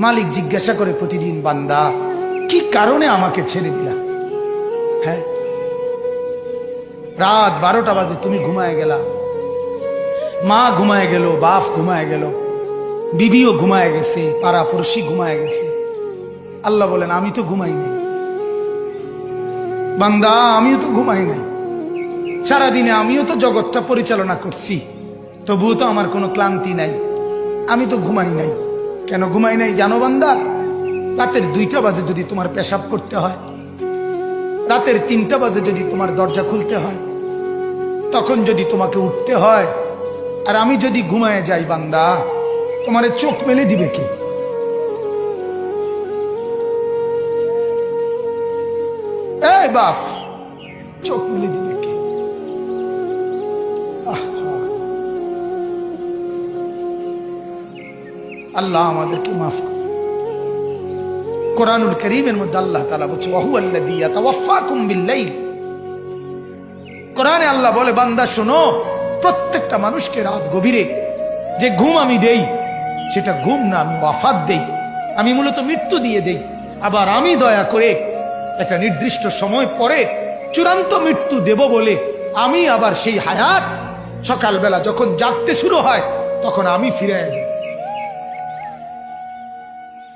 মালিক জিজ্ঞাসা করে প্রতিদিন, বান্দা কি কারণে আমাকে ছেড়ে দিলা? হ্যাঁ, রাত 12টা বাজে তুমি ঘুমায় গেলা, মা ঘুমায় গেল, বাপ ঘুমায় গেল, বিবিও ঘুমায় গেছে, পাড়া পড়শি ঘুমায় গেছে। আল্লাহ বলেন আমি তো ঘুমাই নাই বান্দা, আমিও তো ঘুমাই নাই। সারাদিনে আমিও তো জগৎটা পরিচালনা করছি, তবুও তো আমার কোনো ক্লান্তি নাই, আমি তো ঘুমাই নাই। কেন ঘুমাই নাই জানো বান্দা? রাতের 2টা বাজে যদি তোমার পেশাব করতে হয়, রাতের 3টা বাজে যদি তোমার দরজা খুলতে হয়, তখন যদি তোমাকে উঠতে হয়, আর আমি যদি ঘুমায় যাই বান্দা, তোমারে চোখ মেলে দিবে কে? এই বাপ, চোখ মেলে দিবে কে? আল্লাহ আমাদেরকে মাফ করুন। কোরআনুল কারীমের মধ্যে আল্লাহ তাআলা বলছে, ওয়া হুয়াল্লাযী ইয়াতাওয়াফাকুম বিল-লাইল। কোরআনে আল্লাহ বলে, বান্দা শোনো, প্রত্যেকটা মানুষকে রাত গভীরে যে ঘুম আমি দেই, সেটা ঘুম না, আমি ওয়াফাত দেই, আমি মূলত মৃত্যু দিয়ে দেই। আবার আমি দয়া করে একটা নির্দিষ্ট সময় পরে চূড়ান্ত মৃত্যু দেব বলে আমি আবার সেই হায়াত সকালবেলা যখন জাগতে শুরু হয় তখন আমি ফিরে আসি।